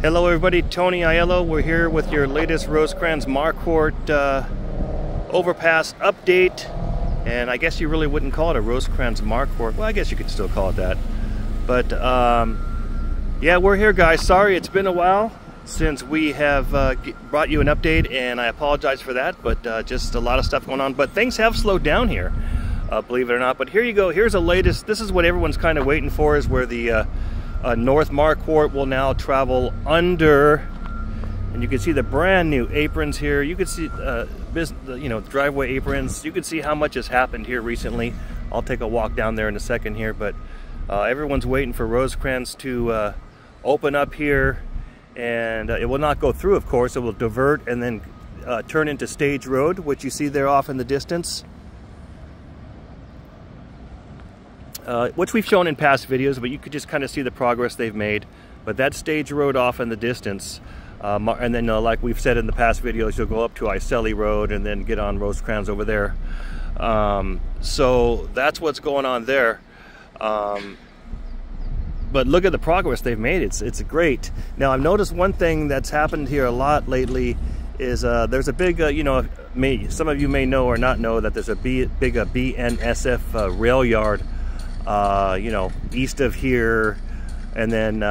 Hello everybody, Tony Aiello. We're here with your latest Rosecrans Marquardt Overpass update. And I guess you really wouldn't call it a Rosecrans Marquardt. Well, I guess you could still call it that. But yeah, we're here guys. Sorry, it's been a while since we have brought you an update, and I apologize for that, but just a lot of stuff going on. But things have slowed down here, believe it or not. But here you go, here's the latest. This is what everyone's kind of waiting for, is where the North Marquardt will now travel under, and you can see the brand new aprons here. You can see driveway aprons. You can see how much has happened here recently. I'll take a walk down there in a second here, but everyone's waiting for Rosecrans to open up here, and it will not go through, of course. It will divert and then turn into Stage Road, which you see there off in the distance. Which we've shown in past videos, but you could just kind of see the progress they've made. But that Stage Road off in the distance, and then like we've said in the past videos, you'll go up to Iselli Road and then get on Rosecrans over there. So that's what's going on there. But look at the progress they've made. It's great. Now I've noticed one thing that's happened here a lot lately is there's a big, some of you may know or not know that there's a big BNSF rail yard east of here, and then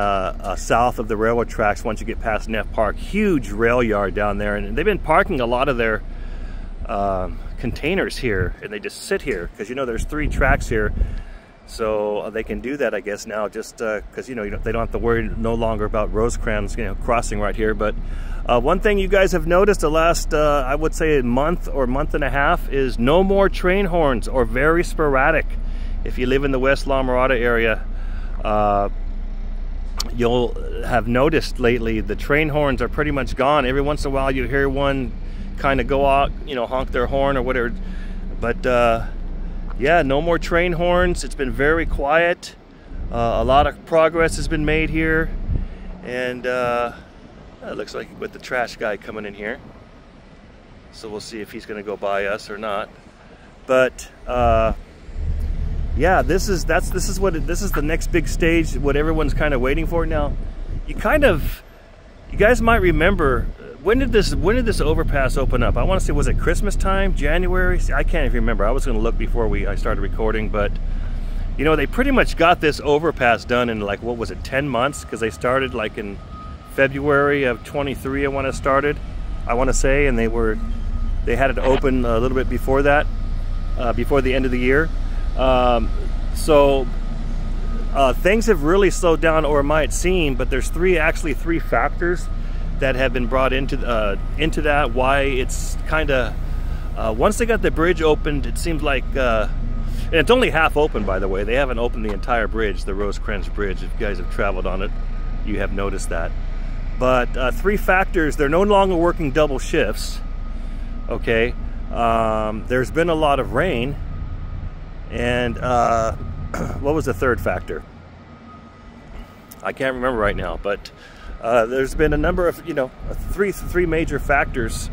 south of the railroad tracks once you get past Neff Park. Huge rail yard down there, and they've been parking a lot of their containers here, and they just sit here because there's 3 tracks here, so they can do that, I guess, now, just because they don't have to worry no longer about Rosecrans crossing right here. But one thing you guys have noticed the last I would say a month or month and a half is no more train horns, or very sporadic. If you live in the West La Mirada area, you'll have noticed lately the train horns are pretty much gone. Every once in a while you hear one kind of go out, honk their horn or whatever. But yeah, no more train horns. It's been very quiet. A lot of progress has been made here. And it looks like with the trash guy coming in here. So we'll see if he's going to go by us or not. But yeah, this is the next big stage, what everyone's kind of waiting for now. You guys might remember, when did this overpass open up? I want to say, was it Christmas time, January? I can't even remember. I was going to look before I started recording, but they pretty much got this overpass done in, like, what was it, 10 months? Because they started like in February of 23, I want to say, and they had it open a little bit before that, before the end of the year. So things have really slowed down, or it might seem, but there's actually three factors that have been brought into that, why it's kind of once they got the bridge opened, it seems like and it's only half open, by the way. They haven't opened the entire bridge, the Rosecrans Bridge. If you guys have traveled on it, you have noticed that. But 3 factors: they're no longer working double shifts, okay, there's been a lot of rain, and what was the 3rd factor? I can't remember right now, but there's been a number of, three major factors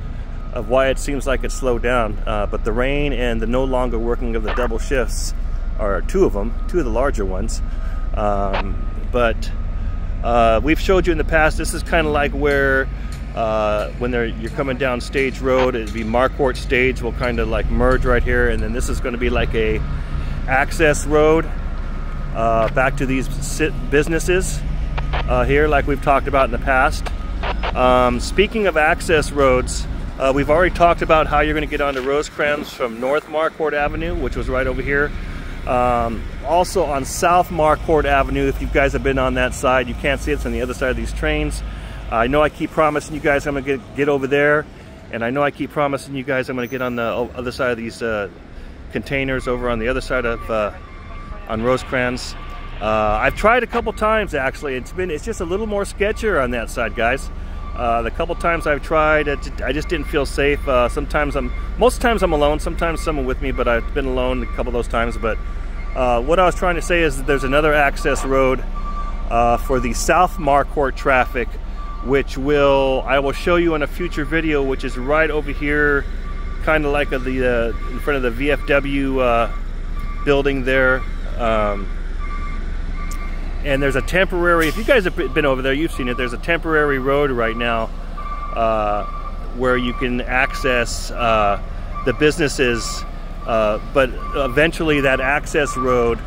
of why it seems like it's slowed down. But the rain and the no longer working of the double shifts are 2 of them, 2 of the larger ones. But we've showed you in the past, this is kind of like where when you're coming down Stage Road, it'd be Marquardt Stage will kind of like merge right here, and then this is going to be like a access road back to these businesses here, like we've talked about in the past. Speaking of access roads, we've already talked about how you're going to get onto Rosecrans from North Marquardt Avenue, which was right over here. Also on South Marquardt Avenue, if you guys have been on that side, you can't see it's on the other side of these trains. I know I keep promising you guys I'm going to get over there, and I know I keep promising you guys I'm going to get on the other side of these containers over on the other side of on Rosecrans. I've tried a couple times, actually. It's just a little more sketchier on that side, guys. The couple times I've tried, I just didn't feel safe. Most times I'm alone, sometimes someone with me, but I've been alone a couple of those times. But what I was trying to say is that there's another access road for the South Marquardt traffic, which I will show you in a future video, which is right over here, kind of like in front of the VFW building there. And there's a temporary, if you guys have been over there, you've seen it, there's a temporary road right now where you can access the businesses, but eventually that access road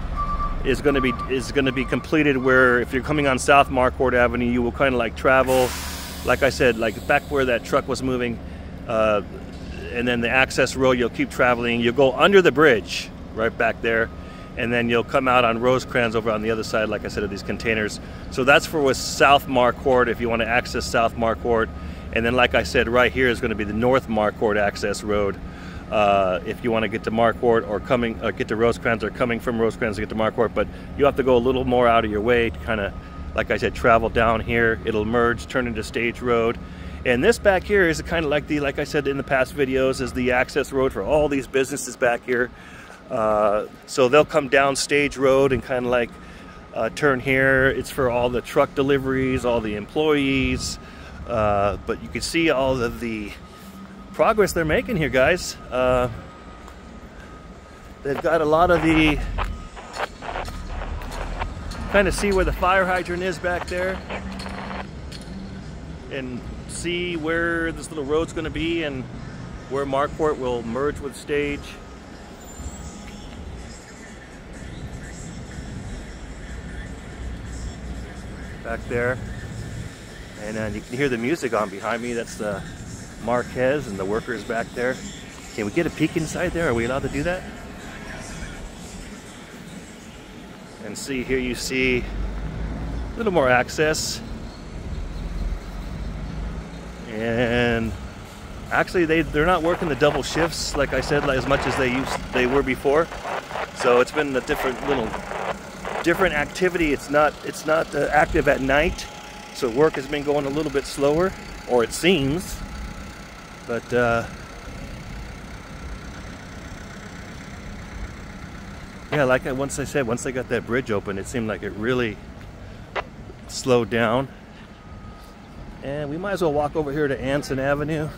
is going to be completed, where if you're coming on South Marquardt Avenue, you will kind of like travel, like I said, like back where that truck was moving, and then the access road, you'll keep traveling, you'll go under the bridge right back there, and then you'll come out on Rosecrans over on the other side, like I said, of these containers. So that's for South Marquardt, if you want to access South Marquardt. And then, like I said, right here is going to be the North Marquardt access road. If you want to get to Marquardt or get to Rosecrans, or coming from Rosecrans to get to Marquardt, but you have to go a little more out of your way to kind of, like I said, travel down here. It'll merge, turn into Stage Road. And this back here is kind of like I said in the past videos, is the access road for all these businesses back here. So they'll come down Stage Road and kind of like turn here. It's for all the truck deliveries, all the employees. But you can see all of the progress they're making here, guys. They've got a lot of the, kind of see where the fire hydrant is back there, and see where this little road's going to be and where Marquardt will merge with Stage. Back there. And you can hear the music on behind me. That's the Marquez and the workers back there. Can we get a peek inside there? Are we allowed to do that? And see, here you see a little more access. And actually they're not working the double shifts, like I said, as much as they were before. So it's been a different activity. It's not active at night. So work has been going a little bit slower, or it seems. But yeah, like once I said, once they got that bridge open, it seemed like it really slowed down. And we might as well walk over here to Anson Avenue.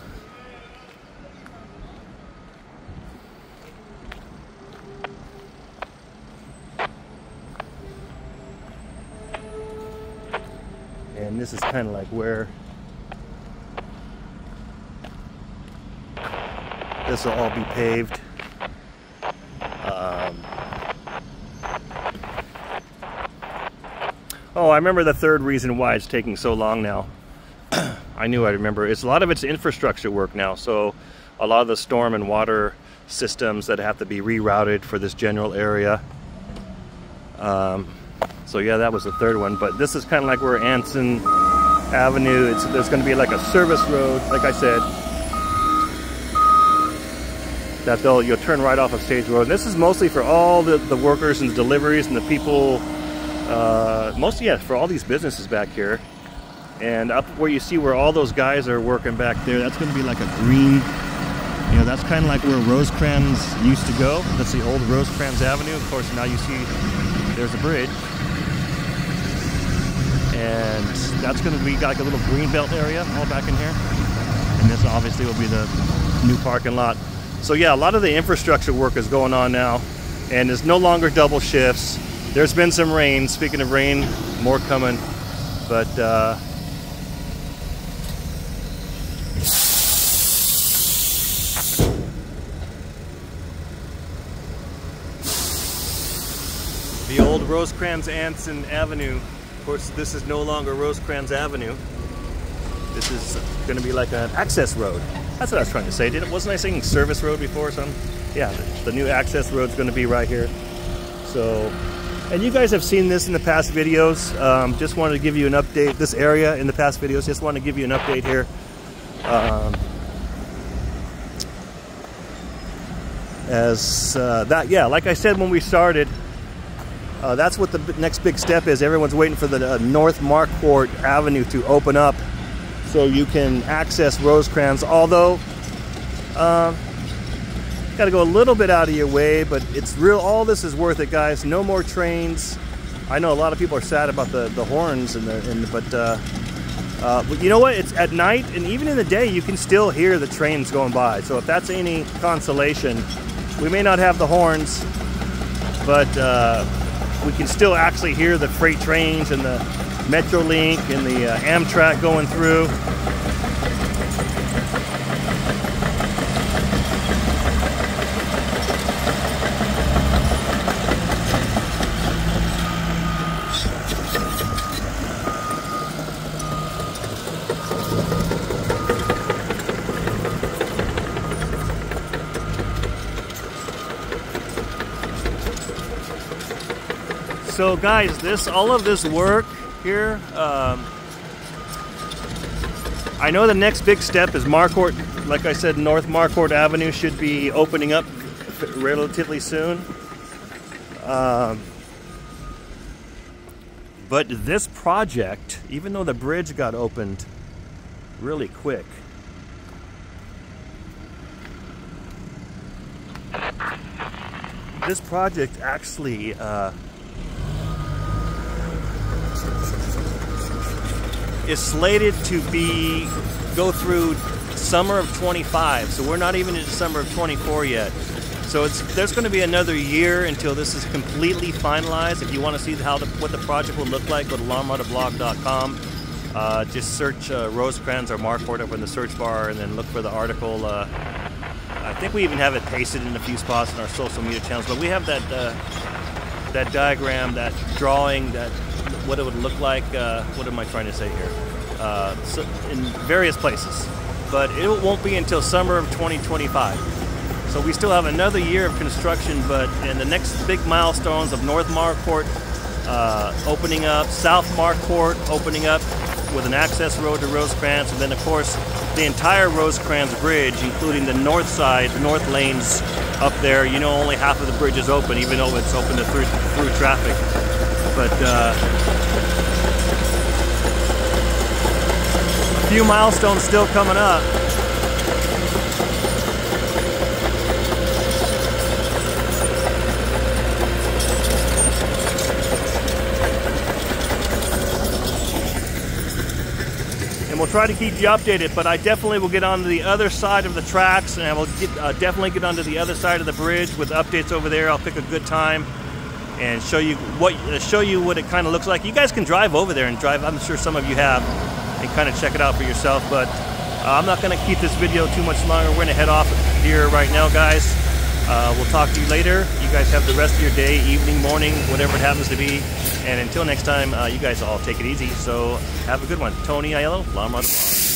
And this is kind of like where this will all be paved. Oh, I remember the third reason why it's taking so long now. I remember. It's a lot of it's infrastructure work now. So a lot of the storm and water systems that have to be rerouted for this general area. So yeah, that was the third one. But this is kind of like where Anson Avenue, there's going to be like a service road, like I said, that you'll turn right off of Stage Road. And this is mostly for all the workers and the deliveries and the people, mostly, yeah, for all these businesses back here. And up where you see where all those guys are working back there, that's going to be like a green, you know, that's kind of like where Rosecrans used to go. That's the old Rosecrans Avenue. Of course, now you see there's a bridge. And that's going to be like a little green belt area all back in here. And this obviously will be the new parking lot. So yeah, a lot of the infrastructure work is going on now. And there's no longer double shifts. There's been some rain. Speaking of rain, more coming. But the old Rosecrans Anson Avenue. Of course, this is no longer Rosecrans Avenue. This is going to be like an access road. That's what I was trying to say. Wasn't I saying service road before or something? Yeah, the new access road is going to be right here. So, and you guys have seen this in the past videos. Just wanted to give you an update. This area in the past videos. Just wanted to give you an update here. Yeah, like I said when we started. That's what the next big step is. Everyone's waiting for the North Marquardt Avenue to open up so you can access Rosecrans. Although, got to go a little bit out of your way, but it's real. All this is worth it, guys. No more trains. I know a lot of people are sad about the horns, but you know what? It's at night, and even in the day, you can still hear the trains going by. So if that's any consolation, we may not have the horns, but we can still actually hear the freight trains and the Metrolink and the Amtrak going through. So guys, all of this work here, I know the next big step is Marquardt. Like I said, North Marquardt Avenue should be opening up relatively soon. But this project, even though the bridge got opened really quick, this project actually is slated to go through summer of 25, so we're not even into summer of 24 yet. So there's going to be another year until this is completely finalized. If you want to see what the project will look like, go to lawnmowerblog.com. Just search Rosecrans or Marquardt up in the search bar, and then look for the article. I think we even have it pasted in a few spots in our social media channels. But we have that diagram, that drawing, what it would look like. What am I trying to say here? So in various places, but it won't be until summer of 2025. So we still have another year of construction, and the next big milestones of North Marquardt opening up, South Marquardt opening up with an access road to Rosecrans, and then of course the entire Rosecrans Bridge, including the north side, north lanes up there. You know, only half of the bridge is open, even though it's open to through traffic. But a few milestones still coming up. And we'll try to keep you updated, but I definitely will get onto the other side of the tracks, and I will definitely get onto the other side of the bridge with updates over there. I'll pick a good time and show you what it kind of looks like. You guys can drive over there and drive. I'm sure some of you have, and kind of check it out for yourself. But I'm not going to keep this video too much longer. We're going to head off here right now, guys. We'll talk to you later. You guys have the rest of your day, evening, morning, whatever it happens to be. And until next time, you guys all take it easy. So have a good one. Tony Aiello, Lawnmower Blog.